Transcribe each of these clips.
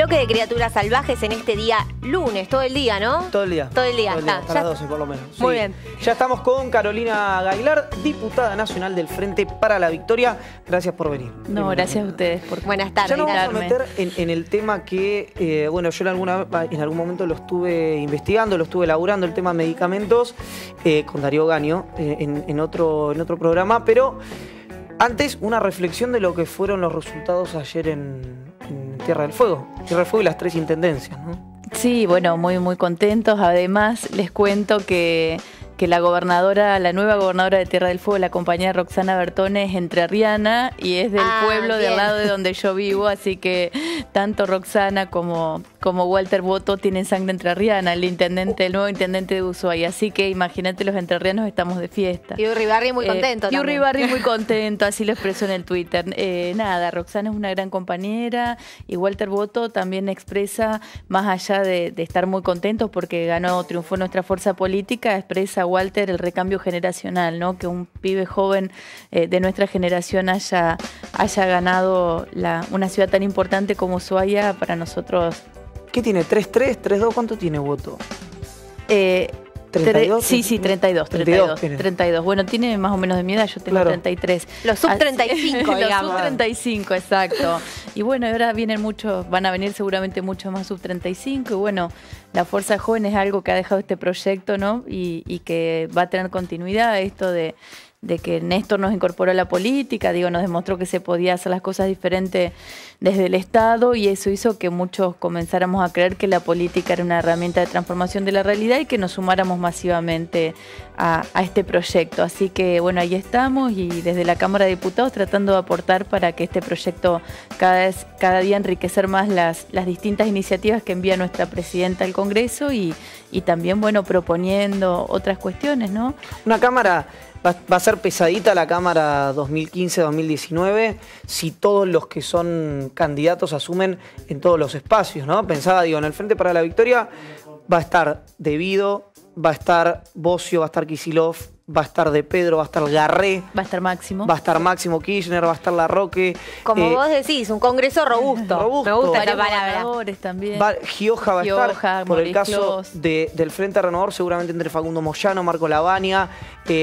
bloque de criaturas salvajes en este día lunes, todo el día, ¿no? Todo el día. Todo el día. Hasta las 12 por lo menos. Muy Sí. bien. Ya estamos con Carolina Gailar, diputada nacional del Frente para la Victoria. Gracias por venir. No, gracias a ustedes por Buenas tardes. Ya nos vamos a invitarme. meter en el tema que, bueno, yo en algún momento lo estuve investigando, lo estuve elaborando, el tema medicamentos, con Darío Gaño, en otro programa, pero antes una reflexión de lo que fueron los resultados ayer en Tierra del Fuego. Tierra del Fuego y las 3 intendencias, ¿no? Sí, bueno, muy contentos. Además, les cuento que la nueva gobernadora de Tierra del Fuego, la compañera Roxana Bertone, es entrerriana y es del pueblo bien. del lado de donde yo vivo, así que tanto Roxana como Walter Boto tienen sangre entrerriana, el nuevo intendente de Ushuaia, así que imagínate, los entrerrianos estamos de fiesta. Y Uribarri muy contento Y también. Uribarri muy contento, así lo expresó en el Twitter. Nada, Roxana es una gran compañera y Walter Boto también expresa, más allá de estar muy contentos porque triunfó nuestra fuerza política, expresa Walter el recambio generacional, ¿no? Que un pibe joven de nuestra generación haya ganado una ciudad tan importante como Ushuaia, para nosotros. ¿Qué tiene? ¿3-3? ¿3-2? ¿Cuánto tiene voto? 32. Sí, 32. 32. Bueno, tiene más o menos de mi edad, yo tengo 33. Los sub-35, Los digamos. sub-35, exacto. Y bueno, ahora van a venir seguramente muchos más sub-35. Y bueno, la Fuerza Joven es algo que ha dejado este proyecto, ¿no? Y que va a tener continuidad, esto de que Néstor nos incorporó a la política, nos demostró que se podía hacer las cosas diferentes desde el Estado, y eso hizo que muchos comenzáramos a creer que la política era una herramienta de transformación de la realidad y que nos sumáramos masivamente a este proyecto. Así que bueno, ahí estamos, y desde la Cámara de Diputados tratando de aportar para que este proyecto cada día enriquecer más las distintas iniciativas que envía nuestra presidenta al Congreso, y también, bueno, proponiendo otras cuestiones, ¿no? Una Cámara... Va a ser pesadita la Cámara 2015-2019 si todos los que son candidatos asumen en todos los espacios, ¿no? Pensaba, en el Frente para la Victoria va a estar De Vido, va a estar Bocio, va a estar Kicillof, va a estar De Pedro, va a estar Garré, va a estar Máximo. Va a estar Máximo Kirchner, va a estar Larroque. Como vos decís, un congreso robusto. Robusto. Me gusta Varios la palabra. gobernadores también. Gioja va a estar, por el caso Clos. del Frente Renovador, seguramente entre Facundo Moyano, Marco Lavagna.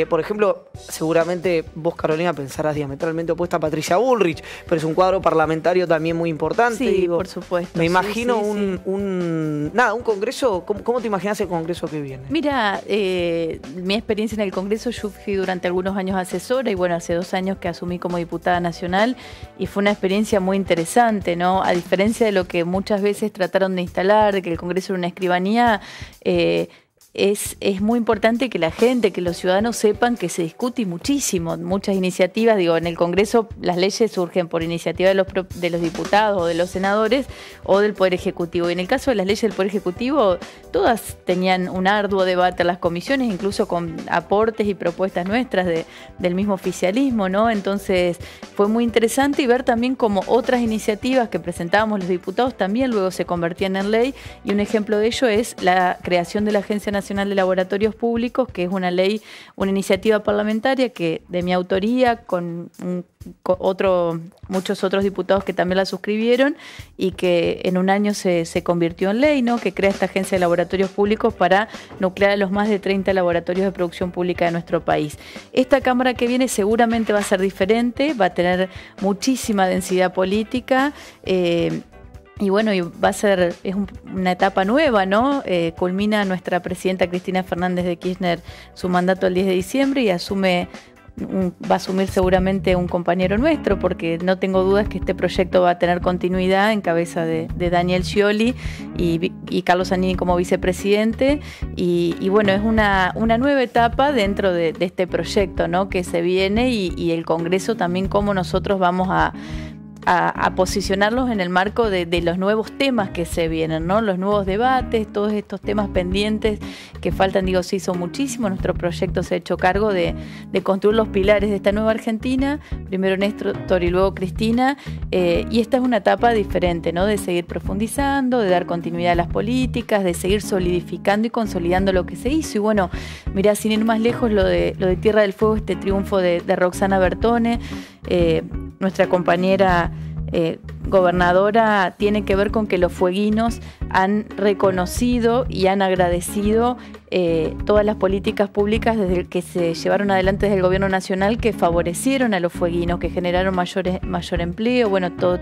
Por ejemplo, seguramente vos, Carolina, pensarás diametralmente opuesta a Patricia Bullrich, pero es un cuadro parlamentario también muy importante. Sí, por supuesto. Me imagino sí. un congreso. ¿Cómo te imaginas el congreso que viene? Mira, mi experiencia en el Congreso, yo fui durante algunos años asesora, y bueno, hace 2 años que asumí como diputada nacional, y fue una experiencia muy interesante, ¿no? A diferencia de lo que muchas veces trataron de instalar, de que el Congreso era una escribanía, es muy importante que la gente, que los ciudadanos sepan que se discute muchísimo, muchas iniciativas. En el Congreso las leyes surgen por iniciativa de los diputados o de los senadores o del Poder Ejecutivo. Y en el caso de las leyes del Poder Ejecutivo, todas tenían un arduo debate en las comisiones, incluso con aportes y propuestas nuestras del mismo oficialismo, ¿no? Entonces fue muy interesante, y ver también cómo otras iniciativas que presentábamos los diputados también luego se convertían en ley, y un ejemplo de ello es la creación de la Agencia Nacional de Laboratorios Públicos, que es una iniciativa parlamentaria que de mi autoría, con muchos otros diputados que también la suscribieron, y que en un año se convirtió en ley, ¿no? Que crea esta Agencia de Laboratorios Públicos para nuclear a los más de 30 laboratorios de producción pública de nuestro país. Esta Cámara que viene seguramente va a ser diferente, va a tener muchísima densidad política, y bueno, es una etapa nueva, ¿no? Culmina nuestra presidenta Cristina Fernández de Kirchner su mandato el 10 de diciembre y va a asumir seguramente un compañero nuestro, porque no tengo dudas que este proyecto va a tener continuidad en cabeza de Daniel Scioli y Carlos Zanini como vicepresidente. Y bueno, es una nueva etapa dentro de este proyecto, ¿no? Que se viene, y el Congreso también, cómo nosotros vamos a posicionarlos en el marco de los nuevos temas que se vienen, ¿no? Los nuevos debates, todos estos temas pendientes que faltan, se hizo muchísimo. Nuestro proyecto se ha hecho cargo de construir los pilares de esta nueva Argentina, primero Néstor y luego Cristina, y esta es una etapa diferente, ¿no? De seguir profundizando, de dar continuidad a las políticas, de seguir solidificando y consolidando lo que se hizo. Y bueno, mirá, sin ir más lejos, lo de Tierra del Fuego, este triunfo de Roxana Bertone, nuestra compañera gobernadora tiene que ver con que los fueguinos han reconocido y han agradecido todas las políticas públicas desde que se llevaron adelante desde el gobierno nacional, que favorecieron a los fueguinos, que generaron mayor empleo. Bueno, todo,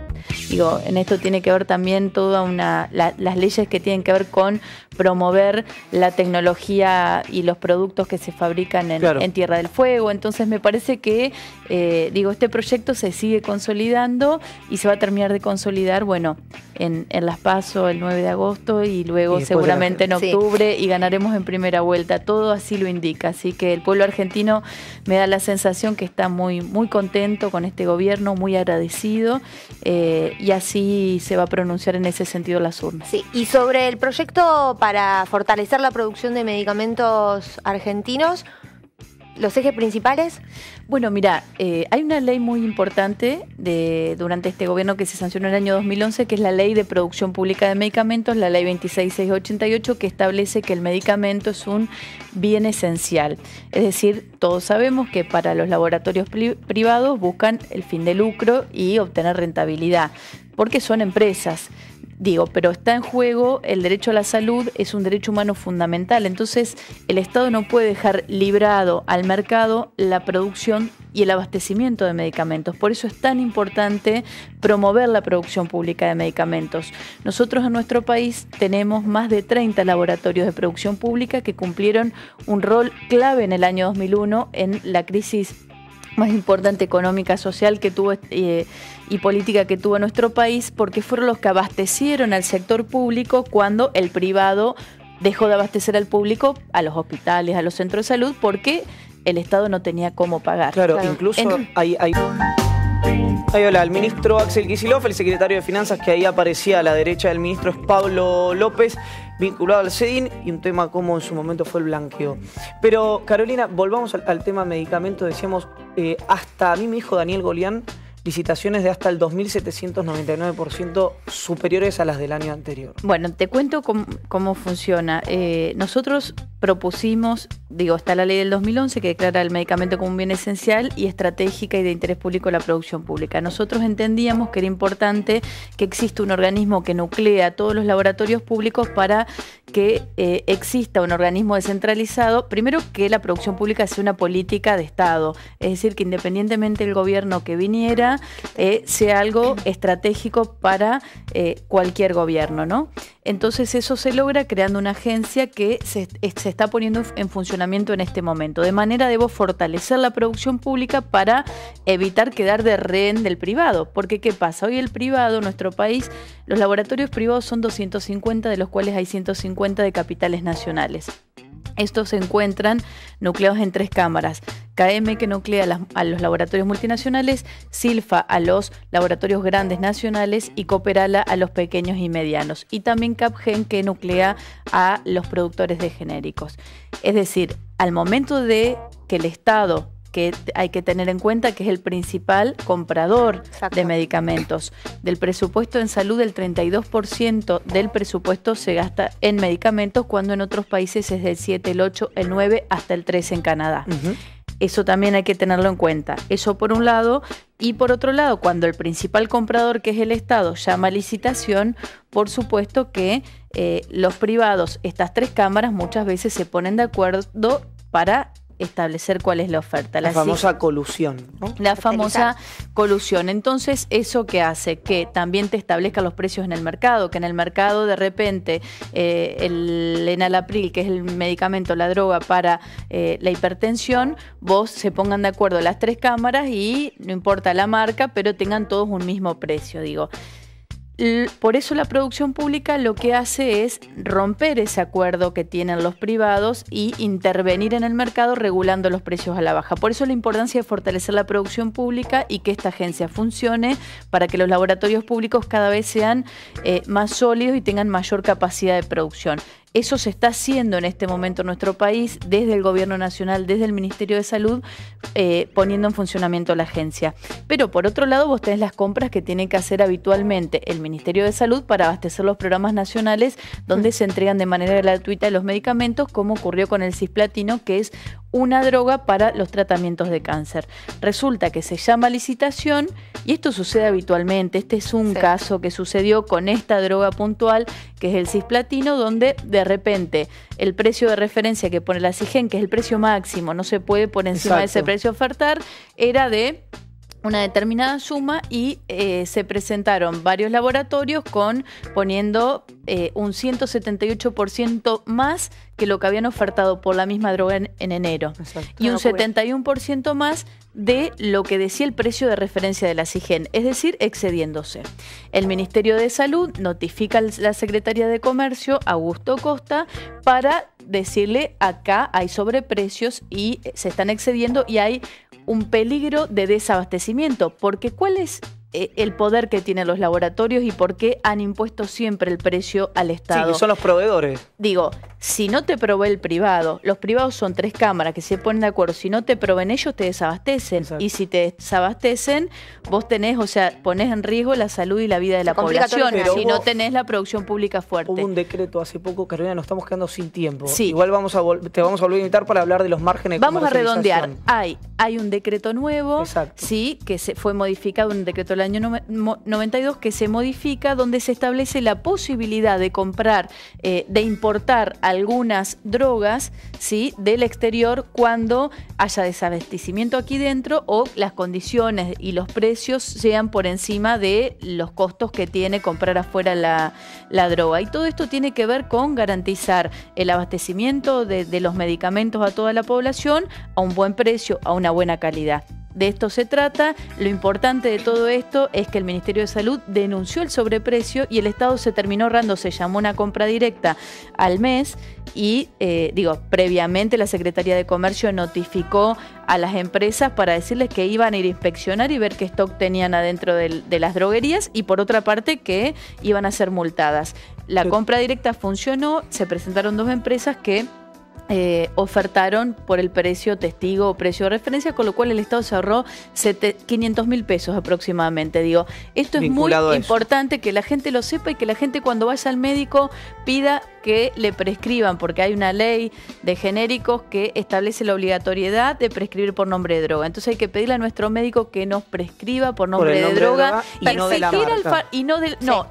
digo, en esto tiene que ver también todas las leyes que tienen que ver con promover la tecnología y los productos que se fabrican en Tierra del Fuego. Entonces me parece que este proyecto se sigue consolidando y se va a terminar de consolidar, bueno, en las PASO el 9 de agosto y luego seguramente en octubre, y ganaremos en primera vuelta. Todo así lo indica. Así que el pueblo argentino me da la sensación que está muy, muy contento con este gobierno, muy agradecido, y así se va a pronunciar en ese sentido las urnas. Sí, y sobre el proyecto para fortalecer la producción de medicamentos argentinos, ¿los ejes principales? Bueno, mira, hay una ley muy importante durante este gobierno que se sancionó en el año 2011, que es la Ley de Producción Pública de Medicamentos, la Ley 26688, que establece que el medicamento es un bien esencial. Es decir, todos sabemos que para los laboratorios privados buscan el fin de lucro y obtener rentabilidad, porque son empresas. Pero está en juego el derecho a la salud, es un derecho humano fundamental. Entonces, el Estado no puede dejar librado al mercado la producción y el abastecimiento de medicamentos. Por eso es tan importante promover la producción pública de medicamentos. Nosotros en nuestro país tenemos más de 30 laboratorios de producción pública que cumplieron un rol clave en el año 2001 en la crisis más importante económica, social que tuvo y política que tuvo nuestro país, porque fueron los que abastecieron al sector público cuando el privado dejó de abastecer al público, a los hospitales, a los centros de salud, porque el Estado no tenía cómo pagar. Claro. Incluso el ministro Axel Kicillof, el secretario de Finanzas, que ahí aparecía a la derecha del ministro, es Pablo López, vinculado al CEDIN, y un tema como en su momento fue el blanqueo. Pero, Carolina, volvamos al tema medicamentos. Decíamos, hasta a mí me dijo Daniel Golián, licitaciones de hasta el 2.799% superiores a las del año anterior. Bueno, te cuento cómo funciona. Nosotros propusimos, está la ley del 2011 que declara el medicamento como un bien esencial y estratégica y de interés público la producción pública. Nosotros entendíamos que era importante que exista un organismo que nuclea a todos los laboratorios públicos para que exista un organismo descentralizado. Primero, que la producción pública sea una política de Estado, es decir, que independientemente del gobierno que viniera, sea algo estratégico para cualquier gobierno, ¿no? Entonces eso se logra creando una agencia que se está poniendo en funcionamiento en este momento. De manera debo fortalecer la producción pública para evitar quedar de rehén del privado. Porque ¿qué pasa? Hoy el privado, en nuestro país, los laboratorios privados son 250, de los cuales hay 150 de capitales nacionales. Estos se encuentran nucleados en 3 cámaras. KM, que nuclea a los laboratorios multinacionales, Silfa a los laboratorios grandes nacionales y Cooperala a los pequeños y medianos. Y también Capgen, que nuclea a los productores de genéricos. Es decir, al momento de que el Estado, que hay que tener en cuenta que es el principal comprador de medicamentos. Del presupuesto en salud, el 32% del presupuesto se gasta en medicamentos, cuando en otros países es del 7, el 8, el 9, hasta el 13 en Canadá. Eso también hay que tenerlo en cuenta. Eso por un lado. Y por otro lado, cuando el principal comprador, que es el Estado, llama a licitación, por supuesto que los privados, estas 3 cámaras, muchas veces se ponen de acuerdo para establecer cuál es la oferta. La famosa colusión, ¿no? La famosa colusión. Entonces, ¿eso qué hace? Que también te establezca los precios en el mercado, que en el mercado de repente el enalapril, que es el medicamento, la droga para la hipertensión, vos se pongan de acuerdo las 3 cámaras y no importa la marca, pero tengan todos un mismo precio, Por eso la producción pública lo que hace es romper ese acuerdo que tienen los privados y intervenir en el mercado regulando los precios a la baja. Por eso la importancia de fortalecer la producción pública y que esta agencia funcione para que los laboratorios públicos cada vez sean más sólidos y tengan mayor capacidad de producción. Eso se está haciendo en este momento en nuestro país, desde el Gobierno Nacional, desde el Ministerio de Salud, poniendo en funcionamiento la agencia. Pero por otro lado, vos tenés las compras que tiene que hacer habitualmente el Ministerio de Salud para abastecer los programas nacionales, donde se entregan de manera gratuita los medicamentos, como ocurrió con el cisplatino, que es una droga para los tratamientos de cáncer. Resulta que se llama licitación y esto sucede habitualmente. Este es un caso que sucedió con esta droga puntual, que es el cisplatino, donde de repente el precio de referencia que pone la CIGEN, que es el precio máximo, no se puede por encima de ese precio ofertar, era de una determinada suma y se presentaron varios laboratorios poniendo un 178% más que lo que habían ofertado por la misma droga en enero. Y un 71% más de lo que decía el precio de referencia de la CIGEN, es decir, excediéndose. El Ministerio de Salud notifica a la Secretaría de Comercio, Augusto Costa, para decirle acá hay sobreprecios y se están excediendo y hay un peligro de desabastecimiento, porque ¿cuál es el poder que tienen los laboratorios y por qué han impuesto siempre el precio al Estado? Sí, que son los proveedores. Digo, si no te provee el privado, los privados son 3 cámaras que se ponen de acuerdo, si no te proveen ellos te desabastecen. Exacto. Y si te desabastecen, vos tenés, o sea, ponés en riesgo la salud y la vida de la población, si no tenés la producción pública fuerte. Hubo un decreto hace poco, Carolina, nos estamos quedando sin tiempo. Sí. Igual te vamos a volver a invitar para hablar de los márgenes de comercialización. Vamos a redondear. Hay un decreto nuevo, sí, que fue modificado, un decreto del año 92 que se modifica, donde se establece la posibilidad de comprar, de importar algunas drogas, ¿sí?, del exterior cuando haya desabastecimiento aquí dentro o las condiciones y los precios sean por encima de los costos que tiene comprar afuera la droga. Y todo esto tiene que ver con garantizar el abastecimiento de los medicamentos a toda la población a un buen precio, a una buena calidad. De esto se trata. Lo importante de todo esto es que el Ministerio de Salud denunció el sobreprecio y el Estado se terminó ahorrando, se llamó una compra directa al mes y, previamente la Secretaría de Comercio notificó a las empresas para decirles que iban a ir a inspeccionar y ver qué stock tenían adentro de las droguerías y por otra parte que iban a ser multadas. La compra directa funcionó, se presentaron 2 empresas que ofertaron por el precio testigo o precio de referencia, con lo cual el Estado se ahorró 500.000 pesos aproximadamente. Esto es muy importante que la gente lo sepa y que la gente cuando vaya al médico pida que le prescriban, porque hay una ley de genéricos que establece la obligatoriedad de prescribir por nombre de droga. Entonces hay que pedirle a nuestro médico que nos prescriba por nombre de droga y no de la marca.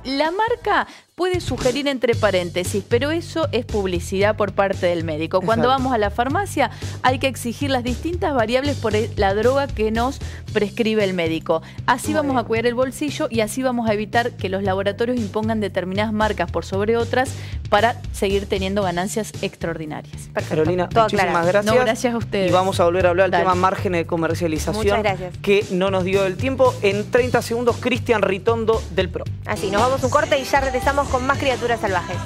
La marca puede sugerir entre paréntesis, pero eso es publicidad por parte del médico. Cuando vamos a la farmacia hay que exigir las distintas variables por la droga que nos prescribe el médico. Así vamos a cuidar el bolsillo y así vamos a evitar que los laboratorios impongan determinadas marcas por sobre otras para seguir teniendo ganancias extraordinarias. Perfecto. Carolina, muchísimas gracias. No, gracias a ustedes. Y vamos a volver a hablar del tema márgenes de comercialización. Muchas gracias. Que no nos dio el tiempo. En 30 segundos, Cristian Ritondo del PRO. Así, nos vamos un corte y ya regresamos con más Criaturas Salvajes.